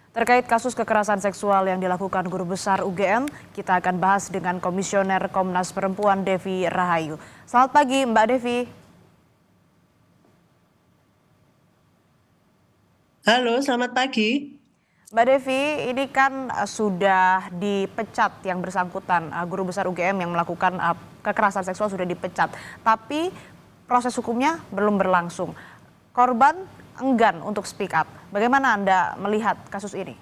Terkait kasus kekerasan seksual yang dilakukan Guru Besar UGM, kita akan bahas dengan Komisioner Komnas Perempuan Devi Rahayu. Selamat pagi Mbak Devi. Halo, selamat pagi. Mbak Devi, ini kan sudah dipecat yang bersangkutan, Guru Besar UGM yang melakukan kekerasan seksual sudah dipecat. Tapi proses hukumnya belum berlangsung. Korban enggan untuk speak up. Bagaimana Anda melihat kasus ini?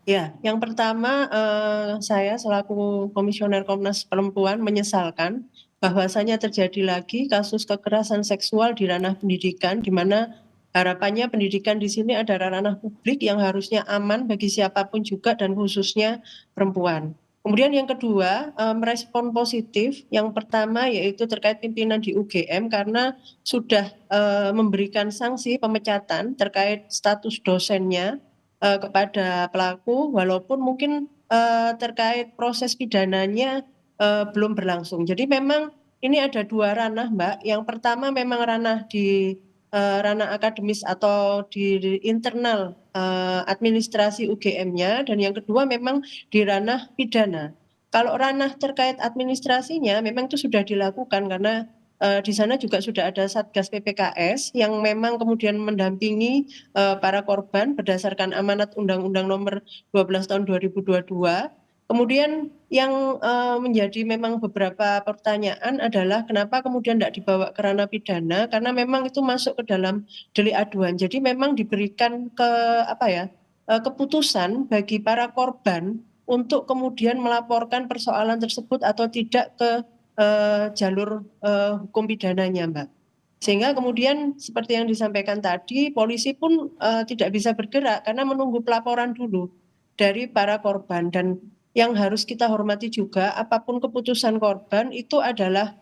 Ya, yang pertama saya selaku Komisioner Komnas Perempuan menyesalkan bahwasanya terjadi lagi kasus kekerasan seksual di ranah pendidikan, di mana harapannya pendidikan di sini adalah ranah publik yang harusnya aman bagi siapapun juga dan khususnya perempuan. Kemudian yang kedua, merespon positif. Yang pertama yaitu terkait pimpinan di UGM karena sudah memberikan sanksi pemecatan terkait status dosennya kepada pelaku, walaupun mungkin terkait proses pidananya belum berlangsung. Jadi memang ini ada dua ranah, Mbak. Yang pertama memang ranah di ranah akademis atau di internal administrasi UGM-nya, dan yang kedua memang di ranah pidana. Kalau ranah terkait administrasinya memang itu sudah dilakukan karena di sana juga sudah ada Satgas PPKS yang memang kemudian mendampingi para korban berdasarkan amanat Undang-Undang Nomor 12 Tahun 2022. Kemudian yang menjadi memang beberapa pertanyaan adalah kenapa kemudian tidak dibawa ke ranah pidana, karena memang itu masuk ke dalam delik aduan. Jadi memang diberikan keputusan bagi para korban untuk kemudian melaporkan persoalan tersebut atau tidak ke jalur hukum pidananya, Mbak. Sehingga kemudian seperti yang disampaikan tadi, polisi pun tidak bisa bergerak karena menunggu pelaporan dulu dari para korban. Dan yang harus kita hormati juga, apapun keputusan korban itu adalah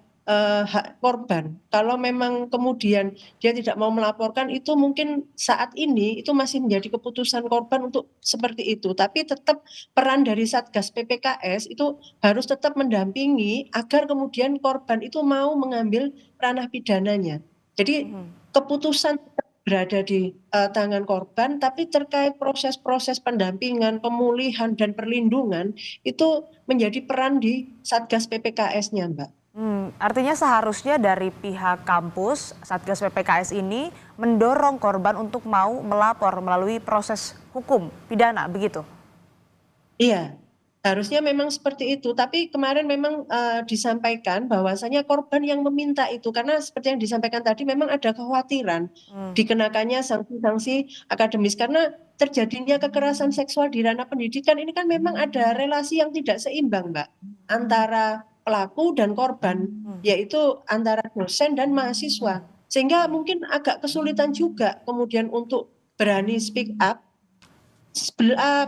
hak korban. Kalau memang kemudian dia tidak mau melaporkan, itu mungkin saat ini itu masih menjadi keputusan korban untuk seperti itu. Tapi tetap peran dari Satgas PPKS itu harus tetap mendampingi agar kemudian korban itu mau mengambil ranah pidananya. Jadi keputusan berada di tangan korban, tapi terkait proses-proses pendampingan, pemulihan, dan perlindungan itu menjadi peran di Satgas PPKS-nya, Mbak. Artinya seharusnya dari pihak kampus, Satgas PPKS ini mendorong korban untuk mau melapor melalui proses hukum pidana, begitu? Iya, harusnya memang seperti itu. Tapi kemarin memang disampaikan bahwasanya korban yang meminta itu, karena seperti yang disampaikan tadi memang ada kekhawatiran dikenakannya sanksi-sanksi akademis karena terjadinya kekerasan seksual di ranah pendidikan ini kan memang ada relasi yang tidak seimbang, Mbak, antara pelaku dan korban, yaitu antara dosen dan mahasiswa. Sehingga mungkin agak kesulitan juga kemudian untuk berani speak up.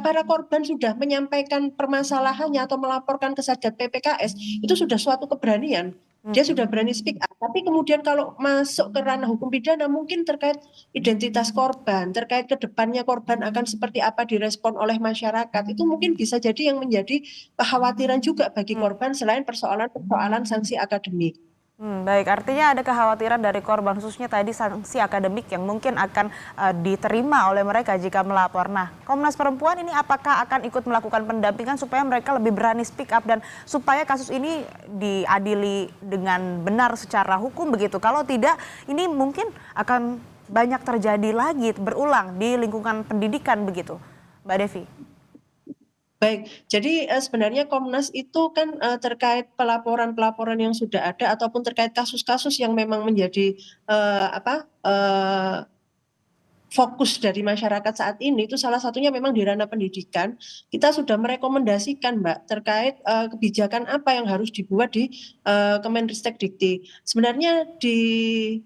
Para korban sudah menyampaikan permasalahannya atau melaporkan ke Satgas PPKS, itu sudah suatu keberanian. Dia sudah berani speak up. Tapi kemudian kalau masuk ke ranah hukum pidana, mungkin terkait identitas korban, terkait ke depannya korban akan seperti apa direspon oleh masyarakat, itu mungkin bisa jadi yang menjadi kekhawatiran juga bagi korban selain persoalan-persoalan sanksi akademik. Baik, artinya ada kekhawatiran dari korban khususnya tadi sanksi akademik yang mungkin akan diterima oleh mereka jika melapor. Nah, Komnas Perempuan ini apakah akan ikut melakukan pendampingan supaya mereka lebih berani speak up dan supaya kasus ini diadili dengan benar secara hukum begitu. Kalau tidak, ini mungkin akan banyak terjadi lagi berulang di lingkungan pendidikan begitu, Mbak Devi. Baik, jadi sebenarnya Komnas itu kan terkait pelaporan-pelaporan yang sudah ada ataupun terkait kasus-kasus yang memang menjadi fokus dari masyarakat saat ini itu salah satunya memang di ranah pendidikan. Kita sudah merekomendasikan, Mbak, terkait kebijakan apa yang harus dibuat di Kemenristek-Dikti. Sebenarnya di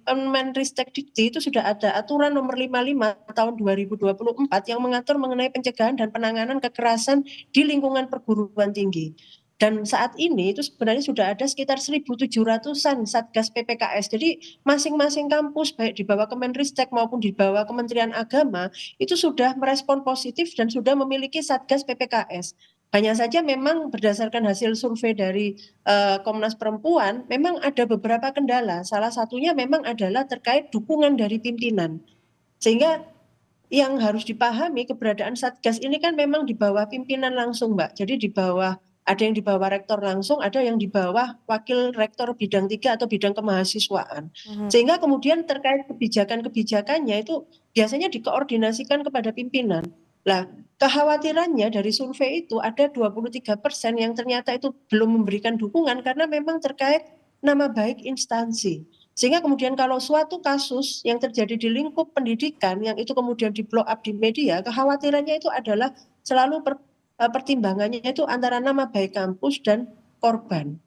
Kemenristek-Dikti itu sudah ada aturan nomor 55 tahun 2024 yang mengatur mengenai pencegahan dan penanganan kekerasan di lingkungan perguruan tinggi. Dan saat ini itu sebenarnya sudah ada sekitar 1.700-an Satgas PPKS. Jadi masing-masing kampus baik di bawah Kemenristek maupun di bawah Kementerian Agama itu sudah merespon positif dan sudah memiliki Satgas PPKS. Hanya saja memang berdasarkan hasil survei dari Komnas Perempuan, memang ada beberapa kendala. Salah satunya memang adalah terkait dukungan dari pimpinan. Sehingga yang harus dipahami keberadaan Satgas ini kan memang di bawah pimpinan langsung, Mbak. Jadi di bawah ada yang di bawah rektor langsung, ada yang di bawah wakil rektor bidang 3 atau bidang kemahasiswaan. Mhm. Sehingga kemudian terkait kebijakan-kebijakannya itu biasanya dikoordinasikan kepada pimpinan. Lah, kekhawatirannya dari survei itu ada 23% yang ternyata itu belum memberikan dukungan karena memang terkait nama baik instansi. Sehingga kemudian kalau suatu kasus yang terjadi di lingkup pendidikan yang itu kemudian di-blow up di media, kekhawatirannya itu adalah selalu pertimbangannya itu antara nama baik kampus dan korban.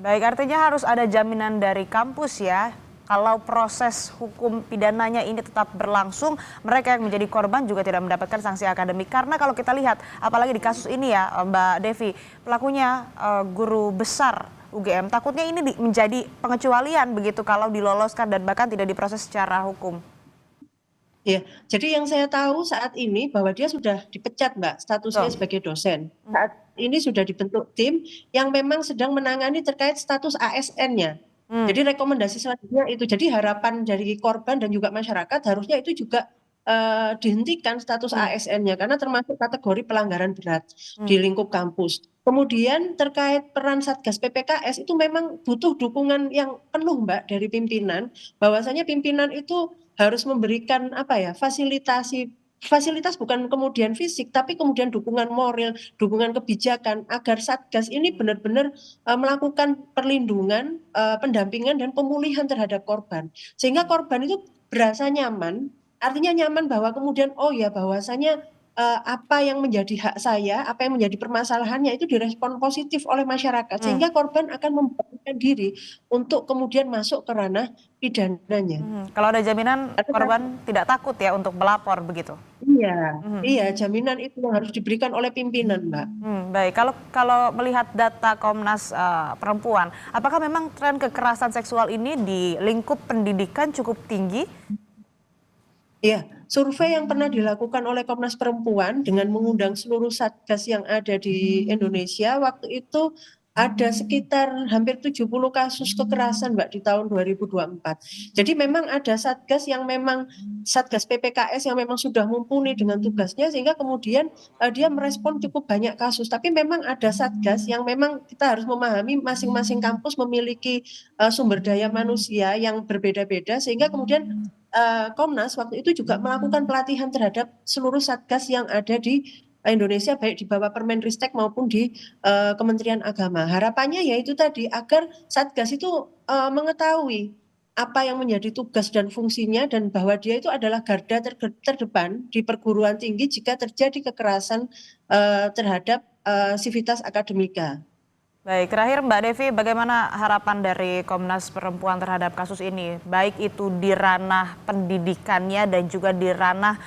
Baik, artinya harus ada jaminan dari kampus ya. Kalau proses hukum pidananya ini tetap berlangsung, mereka yang menjadi korban juga tidak mendapatkan sanksi akademik. Karena kalau kita lihat, apalagi di kasus ini ya Mbak Devi, pelakunya guru besar UGM, takutnya ini menjadi pengecualian begitu kalau diloloskan dan bahkan tidak diproses secara hukum. Ya, jadi yang saya tahu saat ini bahwa dia sudah dipecat, Mbak, statusnya Betul. sebagai dosen. Saat ini sudah dibentuk tim yang memang sedang menangani terkait status ASN-nya. Hmm. Jadi rekomendasi selanjutnya itu. Jadi harapan dari korban dan juga masyarakat harusnya itu juga dihentikan status Hmm. ASN-nya karena termasuk kategori pelanggaran berat Hmm. di lingkup kampus. Kemudian terkait peran Satgas PPKS itu memang butuh dukungan yang penuh, Mbak, dari pimpinan. Bahwasanya pimpinan itu harus memberikan apa ya, fasilitas bukan kemudian fisik, tapi kemudian dukungan moral, dukungan kebijakan agar Satgas ini benar-benar melakukan perlindungan, pendampingan dan pemulihan terhadap korban. Sehingga korban itu berasa nyaman, artinya nyaman bahwa kemudian oh ya bahwasanya apa yang menjadi hak saya, apa yang menjadi permasalahannya itu direspon positif oleh masyarakat Hmm. sehingga korban akan memberanikan diri untuk kemudian masuk ke ranah pidananya. Kalau ada jaminan Atau korban tidak takut ya untuk melapor begitu. iya, Mhm. iya jaminan itu yang harus diberikan oleh pimpinan, Mbak. Baik. Kalau kalau melihat data Komnas Perempuan, apakah memang tren kekerasan seksual ini di lingkup pendidikan cukup tinggi? Iya, survei yang pernah dilakukan oleh Komnas Perempuan dengan mengundang seluruh satgas yang ada di Indonesia, waktu itu ada sekitar hampir 70 kasus kekerasan, Mbak, di tahun 2024. Jadi memang ada satgas yang memang satgas PPKS yang memang sudah mumpuni dengan tugasnya sehingga kemudian dia merespon cukup banyak kasus. Tapi memang ada satgas yang memang kita harus memahami masing-masing kampus memiliki sumber daya manusia yang berbeda-beda sehingga kemudian Komnas waktu itu juga melakukan pelatihan terhadap seluruh satgas yang ada di Indonesia baik di bawah Permenristek maupun di Kementerian Agama. Harapannya yaitu tadi agar satgas itu mengetahui apa yang menjadi tugas dan fungsinya dan bahwa dia itu adalah garda terdepan di perguruan tinggi jika terjadi kekerasan terhadap sivitas akademika. Baik, terakhir Mbak Devi, bagaimana harapan dari Komnas Perempuan terhadap kasus ini? Baik itu di ranah pendidikannya dan juga di ranah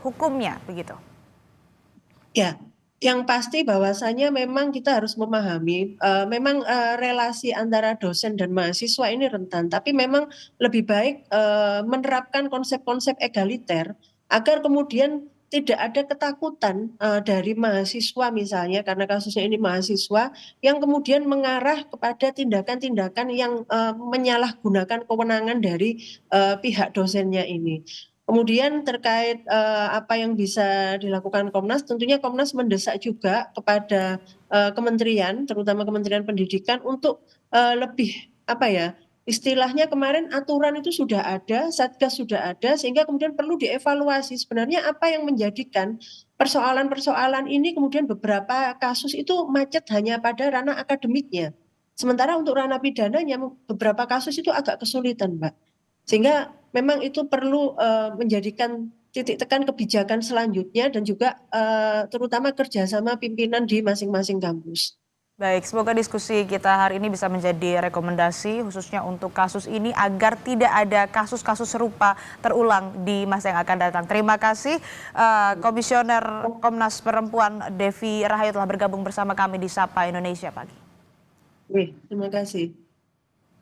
hukumnya, begitu. Ya, yang pasti bahwasanya memang kita harus memahami, memang relasi antara dosen dan mahasiswa ini rentan, tapi memang lebih baik menerapkan konsep-konsep egaliter agar kemudian tidak ada ketakutan dari mahasiswa misalnya karena kasusnya ini mahasiswa yang kemudian mengarah kepada tindakan-tindakan yang menyalahgunakan kewenangan dari pihak dosennya ini. Kemudian terkait apa yang bisa dilakukan Komnas, tentunya Komnas mendesak juga kepada kementerian, terutama Kementerian Pendidikan untuk lebih apa ya, istilahnya kemarin aturan itu sudah ada, Satgas sudah ada, sehingga kemudian perlu dievaluasi sebenarnya apa yang menjadikan persoalan-persoalan ini kemudian beberapa kasus itu macet hanya pada ranah akademiknya. Sementara untuk ranah pidananya beberapa kasus itu agak kesulitan, Mbak. Sehingga memang itu perlu menjadikan titik tekan kebijakan selanjutnya dan juga terutama kerjasama pimpinan di masing-masing kampus. Baik, semoga diskusi kita hari ini bisa menjadi rekomendasi khususnya untuk kasus ini agar tidak ada kasus-kasus serupa terulang di masa yang akan datang. Terima kasih Komisioner Komnas Perempuan Devi Rahayu telah bergabung bersama kami di Sapa Indonesia Pagi. Terima kasih.